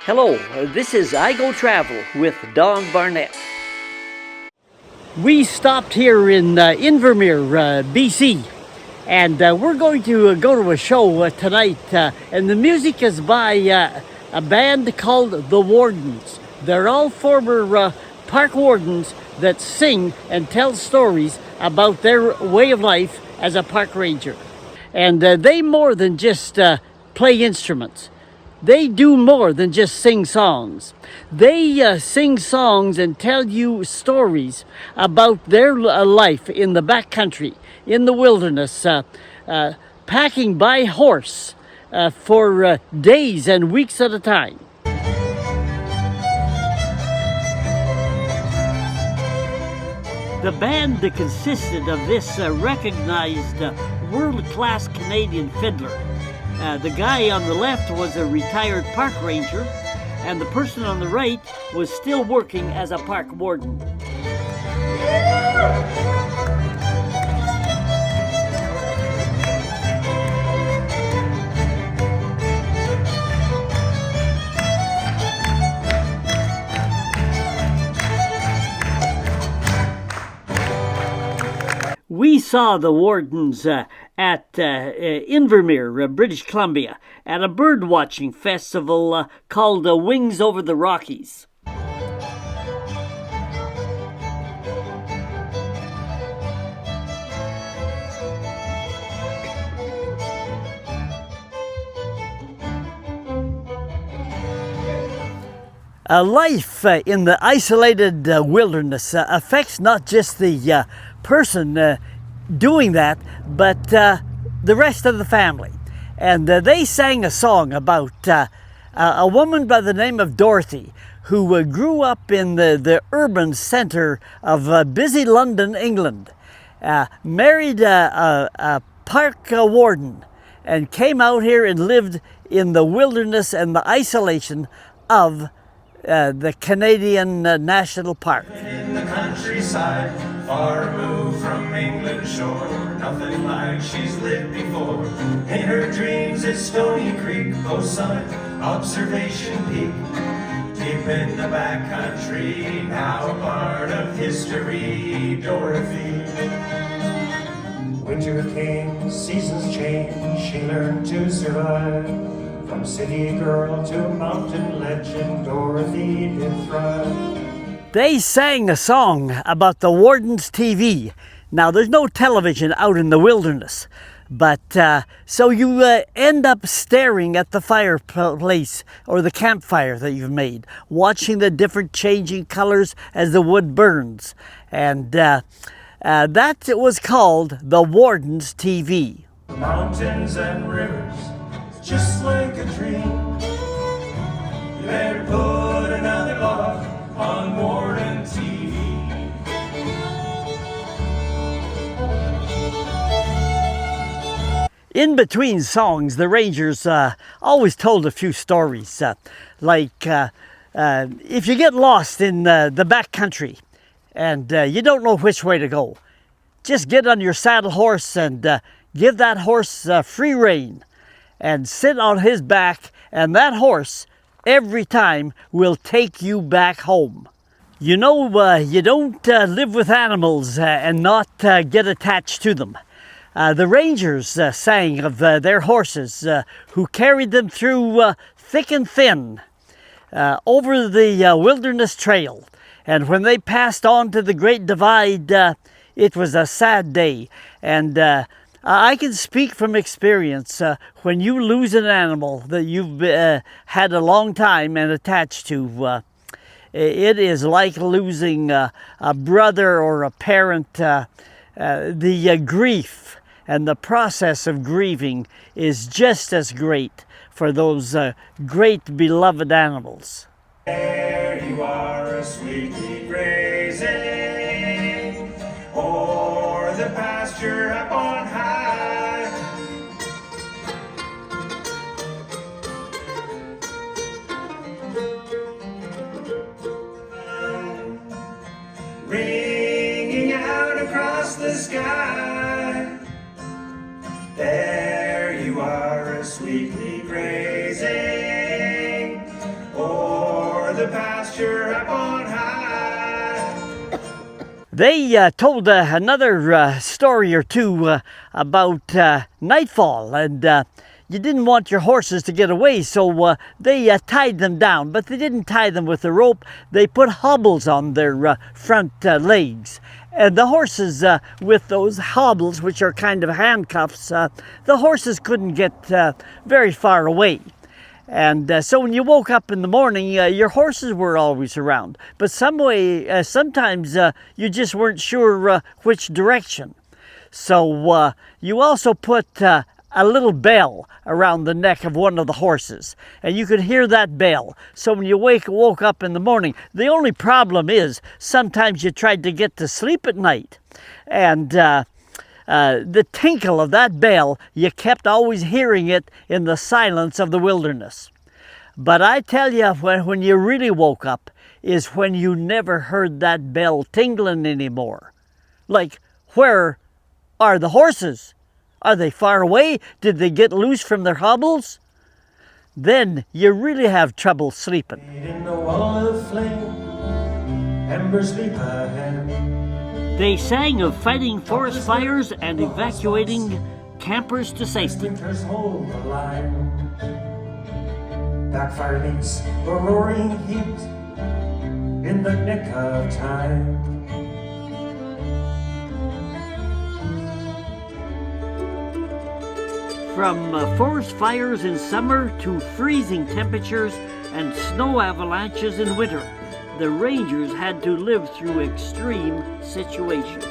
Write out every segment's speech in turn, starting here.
Hello, this is I Go Travel with Don Barnett. We stopped here in Invermere, BC, and we're going to go to a show tonight, and the music is by a band called the Wardens. They're all former park wardens that sing and tell stories about their way of life as a park ranger. And they more than just play instruments. They do more than just sing songs. They sing songs and tell you stories about their life in the backcountry, in the wilderness, packing by horse for days and weeks at a time. The band consisted of this recognized world-class Canadian fiddler. The guy on the left was a retired park ranger, and the person on the right was still working as a park warden. We saw the Wardens at Invermere, British Columbia, at a bird-watching festival called Wings Over the Rockies. Life in the isolated wilderness affects not just the person doing that, but the rest of the family. And they sang a song about a woman by the name of Dorothy, who grew up in the urban center of busy London, England, married a park warden, and came out here and lived in the wilderness and the isolation of the Canadian National Park. In the countryside, far removed from England's shore, nothing like she's lived before. In her dreams it's Stony Creek, Post Summit, Observation Peak. Deep in the backcountry, now a part of history, Dorothy. Winter came, seasons changed, she learned to survive. From city girl to mountain legend, Dorothy did thrive. They sang a song about the Wardens TV. Now, there's no television out in the wilderness, but so you end up staring at the fireplace or the campfire that you've made, watching the different changing colors as the wood burns. And that was called the Wardens TV. Mountains and rivers, just like a dream. You better put another log on Warden TV. In between songs, the Rangers always told a few stories, like if you get lost in the backcountry and you don't know which way to go, just get on your saddle horse and give that horse free rein and sit on his back, and that horse every time will take you back home. You know, you don't live with animals and not get attached to them. The Rangers sang of their horses who carried them through thick and thin over the wilderness trail. And when they passed on to the Great Divide, it was a sad day. And I can speak from experience. When you lose an animal that you've had a long time and attached to, it is like losing a brother or a parent. The grief and the process of grieving is just as great for those great beloved animals. There you are, sweetly grazing o'er the pasture up on high. Ringing out across the sky. There you are, sweetly grazing o'er pasture up on high. They told another story or two about nightfall, and you didn't want your horses to get away, so they tied them down. But they didn't tie them with a rope. They put hobbles on their front legs. And the horses, with those hobbles, which are kind of handcuffs, the horses couldn't get very far away. And so when you woke up in the morning, your horses were always around. But sometimes you just weren't sure which direction. So you also put a little bell around the neck of one of the horses. And you could hear that bell. So when you woke up in the morning, the only problem is sometimes you tried to get to sleep at night. And the tinkle of that bell, you kept always hearing it in the silence of the wilderness. But I tell you, when you really woke up is when you never heard that bell tingling anymore. Like, where are the horses? Are they far away? Did they get loose from their hobbles? Then you really have trouble sleeping. In the wall of flame, embers leap ahead. They sang of fighting forest fires and evacuating campers to safety. Winters hold the line. Backfire meets the roaring heat in the nick of time. From forest fires in summer to freezing temperatures and snow avalanches in winter, the Rangers had to live through extreme situations.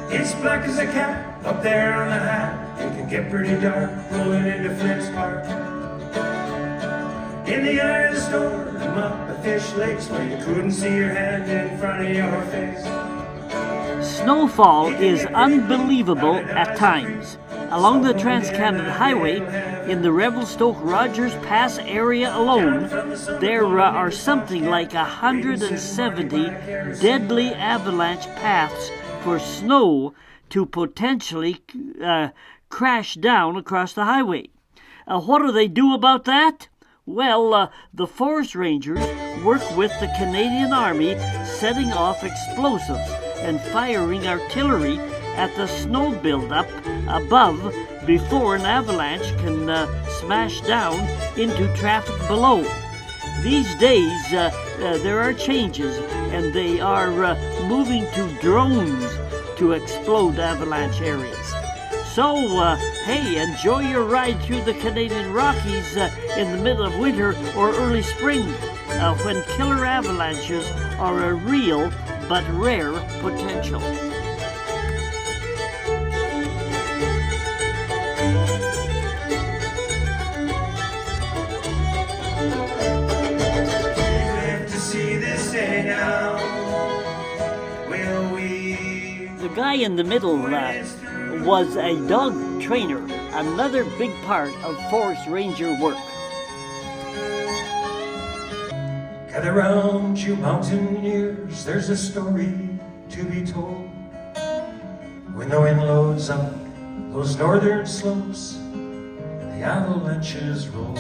It's black as a cat up there on the hat. It can get pretty dark rolling into Flint's Park. In the eye of the storm, up the fish lakes where you couldn't see your hand in front of your face. Snowfall is unbelievable at times. Along the Trans-Canada Highway, in the Revelstoke-Rogers Pass area alone, there are something like 170 deadly avalanche paths for snow to potentially crash down across the highway. What do they do about that? Well, the Forest Rangers work with the Canadian Army, setting off explosives and firing artillery at the snow buildup above before an avalanche can smash down into traffic below. These days, there are changes, and they are moving to drones to explode avalanche areas. So, hey, enjoy your ride through the Canadian Rockies in the middle of winter or early spring, when killer avalanches are a real but rare potential. The guy in the middle was a dog trainer, another big part of Forest Ranger work. Gather round, you mountaineers, there's a story to be told. When the wind loads up those northern slopes, the avalanches roll.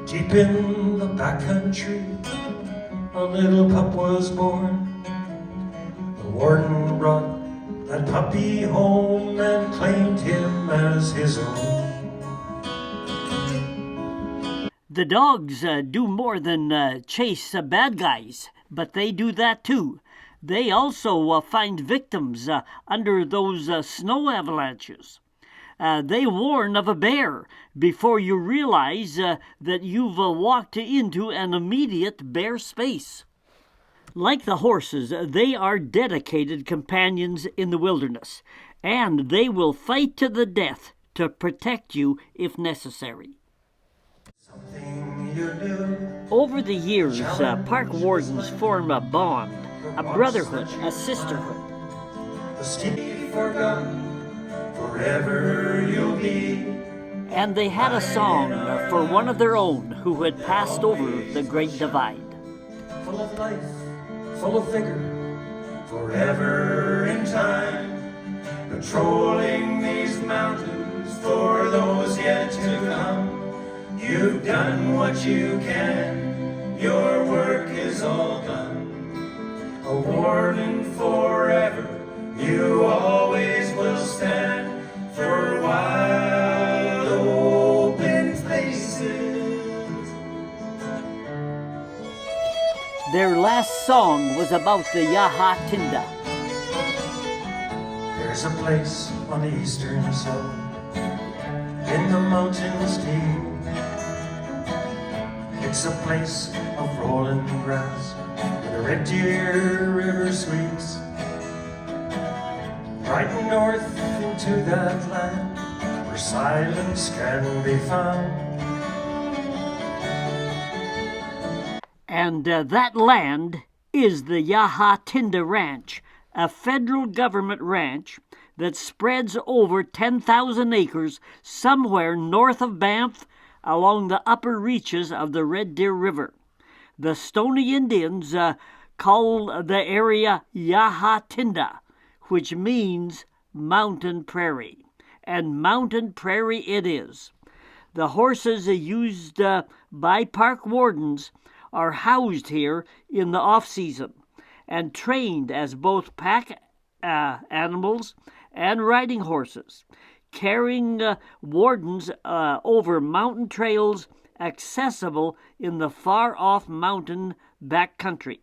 Deep in the backcountry, a little pup was born. The warden brought that puppy home and claimed him as his own. The dogs do more than chase bad guys, but they do that too. They also find victims under those snow avalanches. They warn of a bear before you realize that you've walked into an immediate bear space. Like the horses, they are dedicated companions in the wilderness, and they will fight to the death to protect you if necessary. Over the years, park wardens form a bond, a brotherhood, a sisterhood. For forever you'll be. And they had a song for one of their own who had passed over the Great Divide. Full of life, full of vigor, forever in time, patrolling these mountains for those yet to come. You've done what you can, your work is all done. A warden forever, you always will stand for wild open places. Their last song was about the Ya Ha Tinda. There's a place on the eastern slope, in the mountains deep. It's a place of rolling grass, where the Red Deer River sweeps. Riding north into that land, where silence can be found. And that land is the Ya Ha Tinda Ranch, a federal government ranch that spreads over 10,000 acres somewhere north of Banff along the upper reaches of the Red Deer River. The Stoney Indians call the area Ya Ha Tinda, which means mountain prairie, and mountain prairie it is. The horses used by park wardens are housed here in the off-season and trained as both pack animals and riding horses, carrying wardens over mountain trails accessible in the far-off mountain backcountry.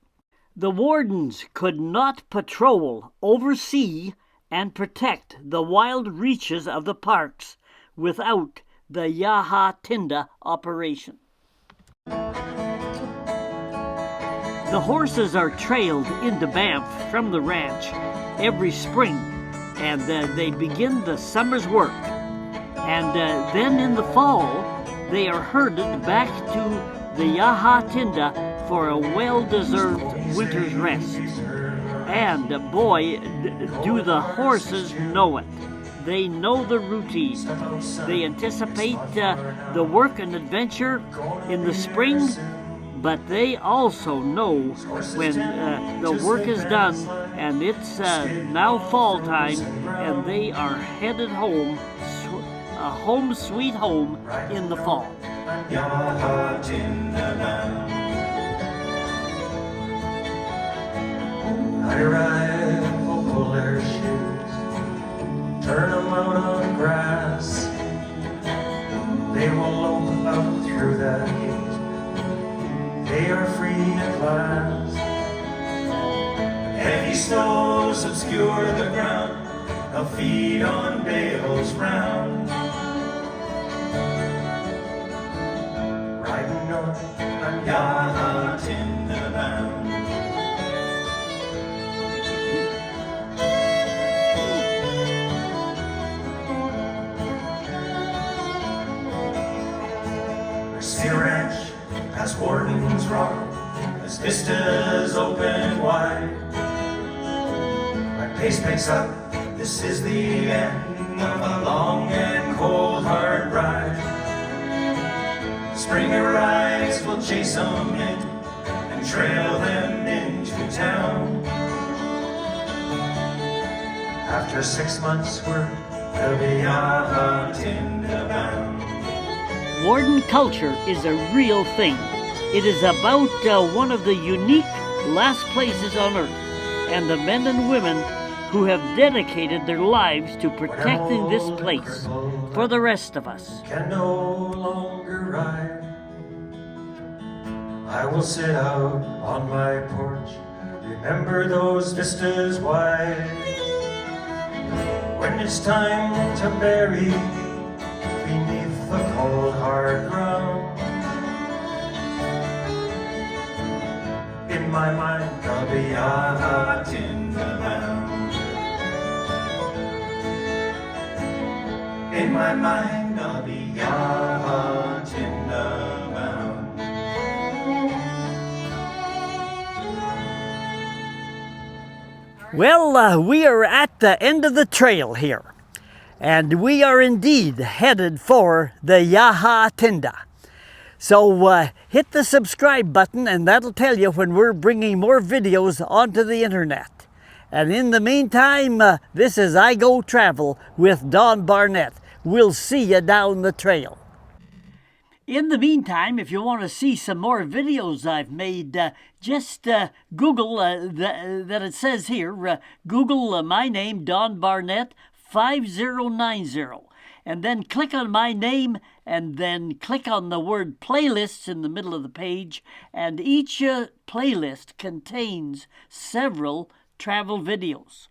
The wardens could not patrol, oversee, and protect the wild reaches of the parks without the Ya Ha Tinda operation. The horses are trailed into Banff from the ranch every spring, and they begin the summer's work. And then in the fall, they are herded back to the Ya Ha Tinda for a well-deserved winter's rest. And boy, do the horses know it. They know the routine. They anticipate the work and adventure in the spring, but they also know when the work is done and it's now fall time and they are headed home, home sweet home in the fall. Ya Ha Tinda bound. I ride will pull their shoes, turn them out on grass. They will lope out through that gate, they are free at last. Heavy snows obscure the ground, they'll feed on bales round. Riding north on Ya Ha Tinda bound. See a ranch as Wardens rock, as vistas open wide. My pace picks up, this is the end of a long and cold hard ride. Spring arrives, we'll chase them in and trail them into town. After 6 months' work, they'll be Ya Ha Tinda bound. Warden culture is a real thing. It is about one of the unique last places on earth, and the men and women who have dedicated their lives to protecting this place for the rest of us. Can no longer ride. I will sit out on my porch, remember those vistas wide. When it's time to bury beneath the cold hard ground, in my mind I'll be Ya Ha Tinda bound. In my mind I'll be Ya Ha Tinda bound. Well, we are at the end of the trail here. And we are indeed headed for the Ya Ha Tinda. So hit the subscribe button and that'll tell you when we're bringing more videos onto the internet. And in the meantime, this is I Go Travel with Don Barnett. We'll see you down the trail. In the meantime, if you want to see some more videos I've made, just Google that it says here, Google my name, Don Barnett 5090. And then click on my name and then click on the word playlists in the middle of the page. And each playlist contains several travel videos.